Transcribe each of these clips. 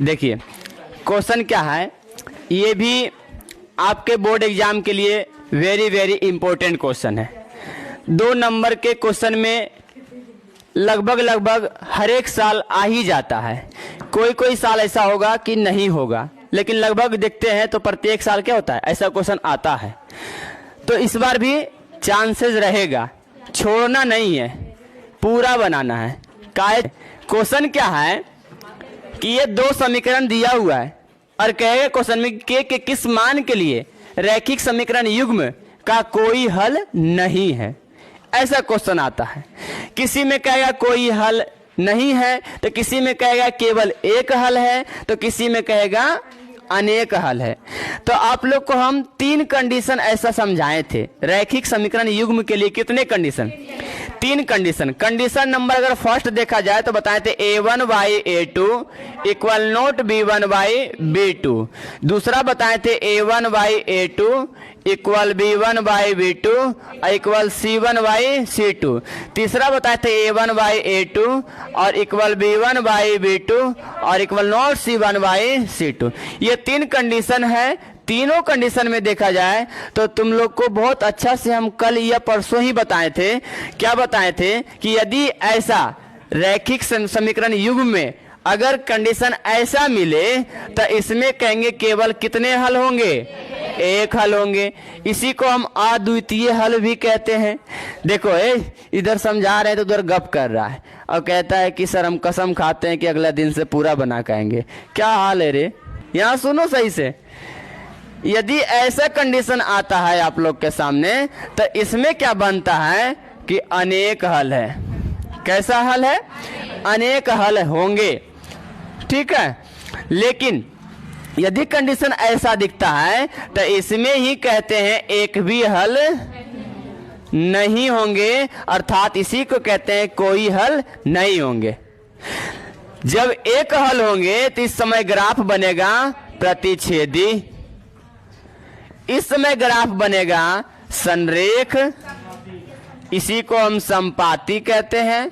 देखिए क्वेश्चन क्या है, ये भी आपके बोर्ड एग्जाम के लिए वेरी वेरी इंपॉर्टेंट क्वेश्चन है। 2 नंबर के क्वेश्चन में लगभग हर एक साल आ ही जाता है। कोई साल ऐसा होगा कि नहीं होगा, लेकिन लगभग देखते हैं तो प्रत्येक साल क्या होता है, ऐसा क्वेश्चन आता है। तो इस बार भी चांसेस रहेगा, छोड़ना नहीं है, पूरा बनाना है। क्वेश्चन क्या है कि ये 2 समीकरण दिया हुआ है और कहेगा क्वेश्चन में के किस मान के लिए रैखिक समीकरण युग्म का कोई हल नहीं है, ऐसा क्वेश्चन आता है। किसी में कहेगा कोई हल नहीं है, तो किसी में कहेगा केवल एक हल है, तो किसी में कहेगा अनेक हल है। तो आप लोग को हम 3 कंडीशन ऐसा समझाए थे। रैखिक समीकरण युग्म के लिए कितने कंडीशन? 3 कंडीशन। कंडीशन नंबर अगर फर्स्ट देखा जाए तो बताए थे a1 by a2 equal note b1 by b2। दूसरा बताए थे a1 by a2 equal b1 by b2 equal c1 by c2। तीसरा बताए थे a1 बाई a2 और इक्वल b1 बाई b2 और equal not c1 by c2। ये 3 condition है। तीनों कंडीशन में देखा जाए तो तुम लोग को बहुत अच्छा से हम कल या परसों ही बताए थे। क्या बताए थे कि यदि ऐसा रैखिक समीकरण युग्म में अगर कंडीशन ऐसा मिले तो इसमें कहेंगे केवल कितने हल होंगे? एक हल होंगे। इसी को हम अद्वितीय हल भी कहते हैं। देखो इधर समझा रहे हैं तो उधर गप कर रहा है और कहता है कि सर हम कसम खाते हैं कि अगले दिन से पूरा बना कहेंगे। क्या हाल है रे? यहाँ सुनो सही से। यदि ऐसा कंडीशन आता है आप लोग के सामने तो इसमें क्या बनता है कि अनेक हल है। कैसा हल है? अनेक हल होंगे, ठीक है। लेकिन यदि कंडीशन ऐसा दिखता है तो इसमें ही कहते हैं एक भी हल नहीं होंगे, अर्थात इसी को कहते हैं कोई हल नहीं होंगे। जब एक हल होंगे तो इस समय ग्राफ बनेगा प्रतिच्छेदी, इस समय ग्राफ बनेगा संरेख, इसी को हम समपाती कहते हैं,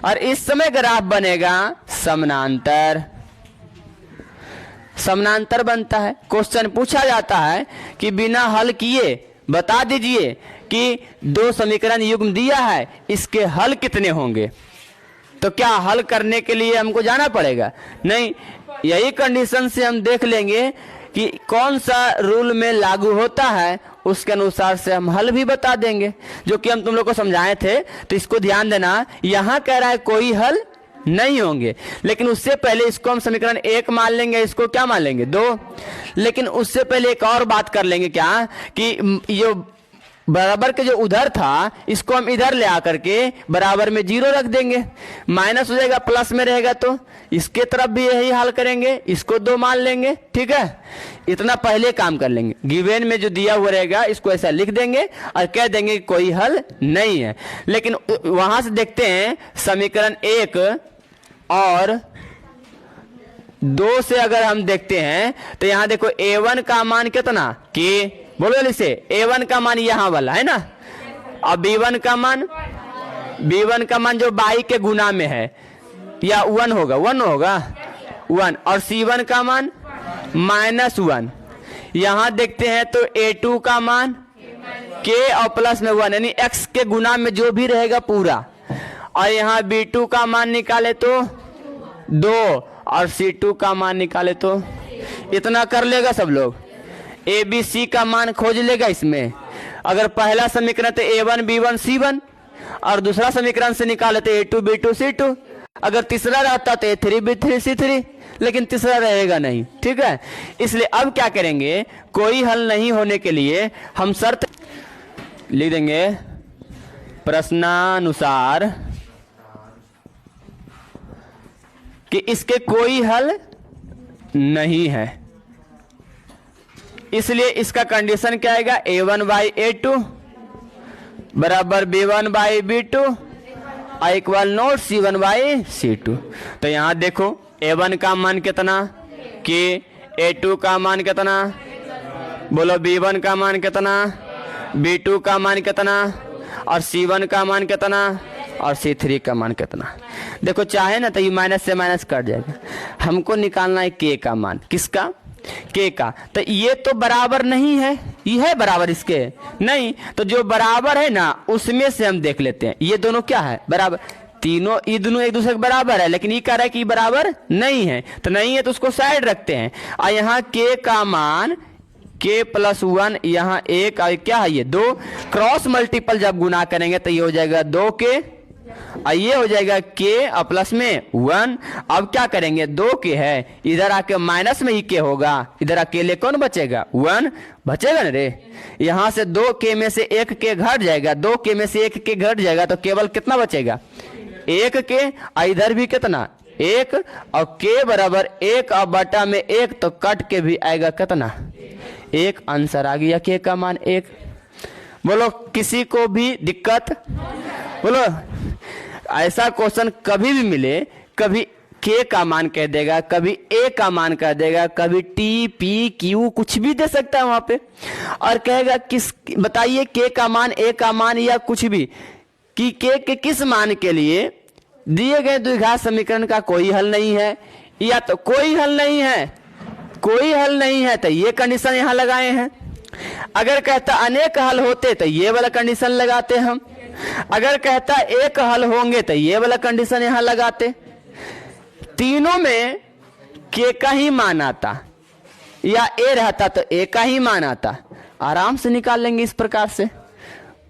और इस समय ग्राफ बनेगा समानांतर। समानांतर बनता है। क्वेश्चन पूछा जाता है कि बिना हल किए बता दीजिए कि 2 समीकरण युग्म दिया है, इसके हल कितने होंगे। तो क्या हल करने के लिए हमको जाना पड़ेगा? नहीं, यही कंडीशन से हम देख लेंगे कि कौन सा रूल में लागू होता है, उसके अनुसार से हम हल भी बता देंगे, जो कि हम तुम लोग को समझाए थे। तो इसको ध्यान देना, यहाँ कह रहा है कोई हल नहीं होंगे, लेकिन उससे पहले इसको हम समीकरण 1 मान लेंगे, इसको क्या मान लेंगे? 2। लेकिन उससे पहले एक और बात कर लेंगे, क्या कि ये बराबर के जो उधर था इसको हम इधर ले आकर के बराबर में 0 रख देंगे, माइनस हो जाएगा, प्लस में रहेगा। तो इसके तरफ भी यही हाल करेंगे, इसको 2 मान लेंगे, ठीक है। इतना पहले काम कर लेंगे। गिवन में जो दिया हुआ रहेगा इसको ऐसा लिख देंगे और कह देंगे कोई हल नहीं है। लेकिन वहां से देखते हैं समीकरण 1 और 2 से अगर हम देखते हैं तो यहाँ देखो a1 का मान कितना कि बोलो इसे, a1 का मान यहाँ वाला है ना, और b1 का मान जो बाई के गुना में है या 1 होगा 1 और c1 का मान -1। यहाँ देखते हैं तो a2 का मान k और प्लस में 1 यानी x के गुना में जो भी रहेगा पूरा, और यहाँ b2 का मान निकाले तो 2 और c2 का मान निकाले तो इतना कर लेगा सब लोग। ए बी सी का मान खोज लेगा इसमें। अगर पहला समीकरण तो a1 b1 c1 और दूसरा समीकरण से निकाले तो a2 b2 c2। अगर तीसरा रहता तो a3 b3 c3, लेकिन तीसरा रहेगा नहीं, ठीक है। इसलिए अब क्या करेंगे, कोई हल नहीं होने के लिए हम शर्त लिख देंगे प्रश्नानुसार कि इसके कोई हल नहीं है। इसलिए इसका कंडीशन क्या आएगा, a1 बाई a2 बराबर b1 by b2 equal note c1 by c2। तो यहाँ देखो a1 का मान कितना कि a2 का मान कितना, बोलो b1 का मान कितना, b2 का मान कितना और c1 का मान कितना और C3 का मान कितना। देखो चाहे ना तो ये माइनस से माइनस कट जाएगा। हमको निकालना है K का मान। किसका? K का। तो ये तो बराबर नहीं है, ये है बराबर इसके नहीं, तो जो बराबर है ना उसमें से हम देख लेते हैं। ये दोनों क्या है? बराबर। तीनों ये दोनों एक दूसरे के बराबर है, लेकिन ये कह रहा है कि बराबर नहीं है, तो नहीं है तो उसको साइड रखते हैं। और यहाँ K का मान K+1, यहाँ 1 और क्या है ये 2, क्रॉस मल्टीपल जब गुना करेंगे तो ये हो जाएगा 2K और ये हो जाएगा K और प्लस में 1। अब क्या करेंगे? 2K है, इधर आके माइनस में ही K होगा, इधर अकेले कौन बचेगा? 1 बचेगा ना रे। यहाँ से 2K में से 1K घट जाएगा, 2K में से 1K घट जाएगा तो केवल कितना बचेगा? 1K। और इधर भी कितना? 1 और K बराबर 1 और बटा में 1, तो कट के भी आएगा कितना? 1। आंसर आ गया K का मान 1। बोलो किसी को भी दिक्कत? बोलो ऐसा क्वेश्चन कभी भी मिले, कभी K का मान कह देगा, कभी A का मान कह देगा, कभी T P Q कुछ भी दे सकता है वहां पे, और कहेगा किस बताइए K का मान, A का मान या कुछ भी, कि K के किस मान के लिए दिए गए द्विघात समीकरण का कोई हल नहीं है, या तो कोई हल नहीं है, कोई हल नहीं है तो ये कंडीशन यहां लगाए हैं। अगर कहता अनेक हल होते तो ये वाला कंडीशन लगाते हम। अगर कहता एक हल होंगे तो ये वाला कंडीशन यहां लगाते। तीनों में K का ही मान आता, या A रहता तो A का ही मान आता। आराम से निकाल लेंगे इस प्रकार से।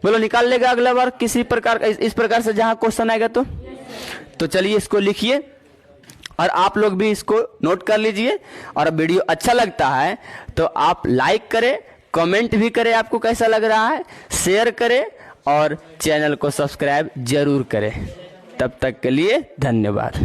बोलो निकाल लेगा अगला बार किसी प्रकार इस प्रकार से जहां क्वेश्चन आएगा तो चलिए इसको लिखिए और आप लोग भी इसको नोट कर लीजिए। और वीडियो अच्छा लगता है तो आप लाइक करें, कमेंट भी करें आपको कैसा लग रहा है, शेयर करें और चैनल को सब्सक्राइब जरूर करें। तब तक के लिए धन्यवाद।